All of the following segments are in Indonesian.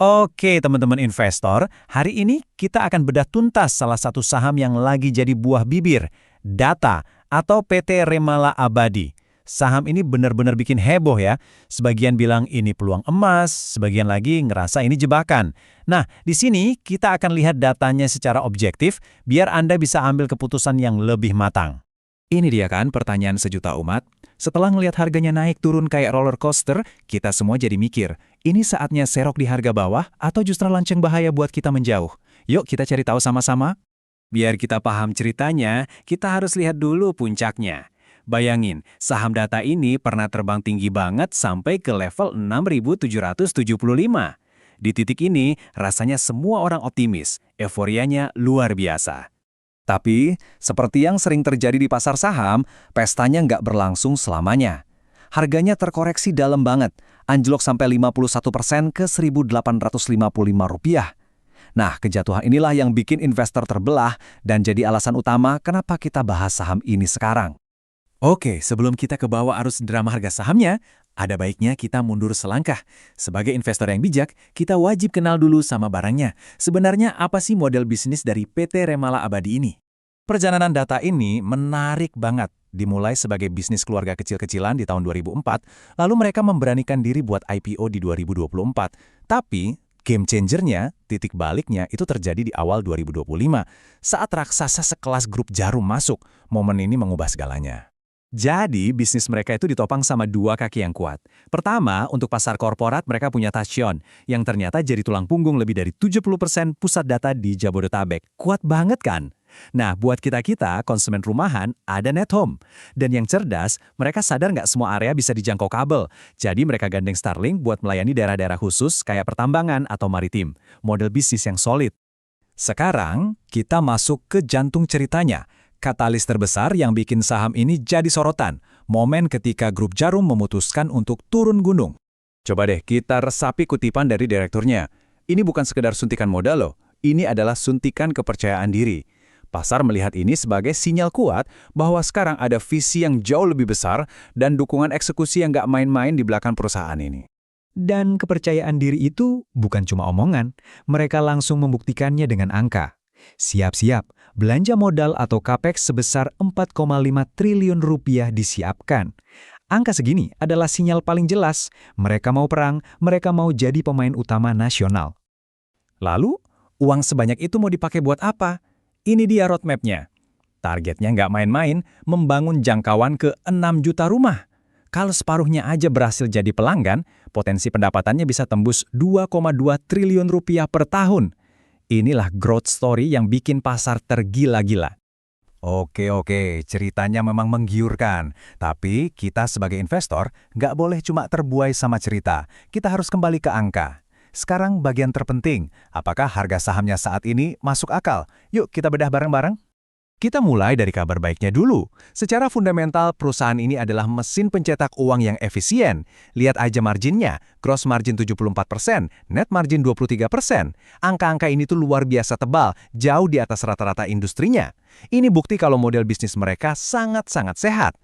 Oke, teman-teman investor, hari ini kita akan bedah tuntas salah satu saham yang lagi jadi buah bibir, Data atau PT Remala Abadi. Saham ini benar-benar bikin heboh ya. Sebagian bilang ini peluang emas, sebagian lagi ngerasa ini jebakan. Nah, di sini kita akan lihat datanya secara objektif biar Anda bisa ambil keputusan yang lebih matang. Ini dia kan pertanyaan sejuta umat. Setelah ngelihat harganya naik turun kayak roller coaster, kita semua jadi mikir, ini saatnya serok di harga bawah atau justru lanceng bahaya buat kita menjauh? Yuk kita cari tahu sama-sama. Biar kita paham ceritanya, kita harus lihat dulu puncaknya. Bayangin, saham Data ini pernah terbang tinggi banget sampai ke level 6.775. Di titik ini, rasanya semua orang optimis, euforianya luar biasa. Tapi, seperti yang sering terjadi di pasar saham, pestanya nggak berlangsung selamanya. Harganya terkoreksi dalam banget, anjlok sampai 51% ke Rp1.855. Nah, kejatuhan inilah yang bikin investor terbelah dan jadi alasan utama kenapa kita bahas saham ini sekarang. Oke, sebelum kita ke bawah arus drama harga sahamnya, ada baiknya kita mundur selangkah. Sebagai investor yang bijak, kita wajib kenal dulu sama barangnya. Sebenarnya apa sih model bisnis dari PT Remala Abadi ini? Perjalanan Data ini menarik banget. Dimulai sebagai bisnis keluarga kecil-kecilan di tahun 2004, lalu mereka memberanikan diri buat IPO di 2024. Tapi, game changernya, titik baliknya itu terjadi di awal 2025. Saat raksasa sekelas grup Jarum masuk, momen ini mengubah segalanya. Jadi, bisnis mereka itu ditopang sama dua kaki yang kuat. Pertama, untuk pasar korporat mereka punya Tasyon, yang ternyata jadi tulang punggung lebih dari 70% pusat data di Jabodetabek. Kuat banget kan? Nah, buat kita-kita, konsumen rumahan, ada NetHome. Dan yang cerdas, mereka sadar nggak semua area bisa dijangkau kabel. Jadi mereka gandeng Starlink buat melayani daerah-daerah khusus kayak pertambangan atau maritim. Model bisnis yang solid. Sekarang, kita masuk ke jantung ceritanya. Katalis terbesar yang bikin saham ini jadi sorotan. Momen ketika grup Jarum memutuskan untuk turun gunung. Coba deh kita resapi kutipan dari direkturnya. Ini bukan sekedar suntikan modal loh. Ini adalah suntikan kepercayaan diri. Pasar melihat ini sebagai sinyal kuat bahwa sekarang ada visi yang jauh lebih besar dan dukungan eksekusi yang nggak main-main di belakang perusahaan ini. Dan kepercayaan diri itu bukan cuma omongan. Mereka langsung membuktikannya dengan angka. Siap-siap, belanja modal atau capex sebesar 4,5 triliun rupiah disiapkan. Angka segini adalah sinyal paling jelas. Mereka mau perang, mereka mau jadi pemain utama nasional. Lalu, uang sebanyak itu mau dipakai buat apa? Ini dia roadmap-nya. Targetnya nggak main-main, membangun jangkauan ke 6 juta rumah. Kalau separuhnya aja berhasil jadi pelanggan, potensi pendapatannya bisa tembus 2,2 triliun rupiah per tahun. Inilah growth story yang bikin pasar tergila-gila. Oke, ceritanya memang menggiurkan. Tapi kita sebagai investor nggak boleh cuma terbuai sama cerita. Kita harus kembali ke angka. Sekarang bagian terpenting, apakah harga sahamnya saat ini masuk akal? Yuk kita bedah bareng-bareng. Kita mulai dari kabar baiknya dulu. Secara fundamental, perusahaan ini adalah mesin pencetak uang yang efisien. Lihat aja marginnya, gross margin 74%, net margin 23%. Angka-angka ini tuh luar biasa tebal, jauh di atas rata-rata industrinya. Ini bukti kalau model bisnis mereka sangat-sangat sehat.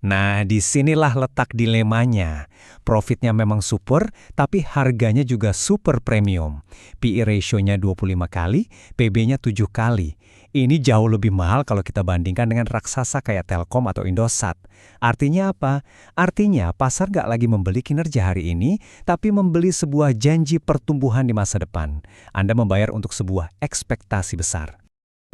Nah, disinilah letak dilemanya. Profitnya memang super, tapi harganya juga super premium. PE ratio-nya 25 kali, PB-nya 7 kali. Ini jauh lebih mahal kalau kita bandingkan dengan raksasa kayak Telkom atau Indosat. Artinya apa? Artinya pasar nggak lagi membeli kinerja hari ini, tapi membeli sebuah janji pertumbuhan di masa depan. Anda membayar untuk sebuah ekspektasi besar.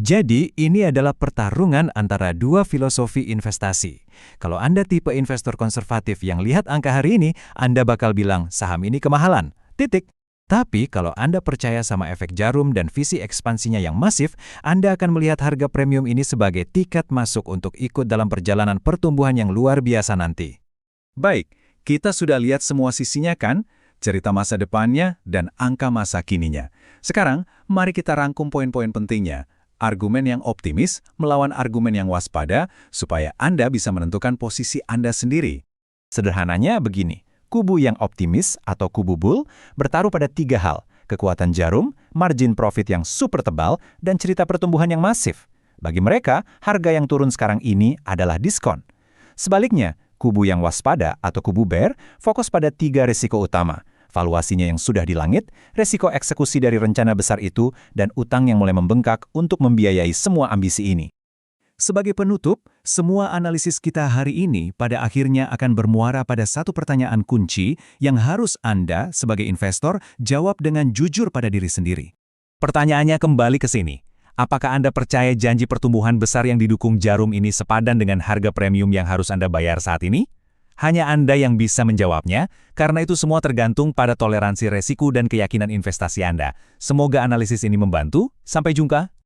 Jadi, ini adalah pertarungan antara dua filosofi investasi. Kalau Anda tipe investor konservatif yang lihat angka hari ini, Anda bakal bilang saham ini kemahalan. Titik. Tapi kalau Anda percaya sama efek Jarum dan visi ekspansinya yang masif, Anda akan melihat harga premium ini sebagai tiket masuk untuk ikut dalam perjalanan pertumbuhan yang luar biasa nanti. Baik, kita sudah lihat semua sisinya kan? Cerita masa depannya dan angka masa kininya. Sekarang, mari kita rangkum poin-poin pentingnya. Argumen yang optimis melawan argumen yang waspada supaya Anda bisa menentukan posisi Anda sendiri. Sederhananya begini, kubu yang optimis atau kubu bull bertaruh pada 3 hal, kekuatan Jarum, margin profit yang super tebal, dan cerita pertumbuhan yang masif. Bagi mereka, harga yang turun sekarang ini adalah diskon. Sebaliknya, kubu yang waspada atau kubu bear fokus pada 3 risiko utama, valuasinya yang sudah di langit, resiko eksekusi dari rencana besar itu, dan utang yang mulai membengkak untuk membiayai semua ambisi ini. Sebagai penutup, semua analisis kita hari ini pada akhirnya akan bermuara pada satu pertanyaan kunci yang harus Anda, sebagai investor, jawab dengan jujur pada diri sendiri. Pertanyaannya kembali ke sini. Apakah Anda percaya janji pertumbuhan besar yang didukung Jarum ini sepadan dengan harga premium yang harus Anda bayar saat ini? Hanya Anda yang bisa menjawabnya, karena itu semua tergantung pada toleransi resiko dan keyakinan investasi Anda. Semoga analisis ini membantu. Sampai jumpa.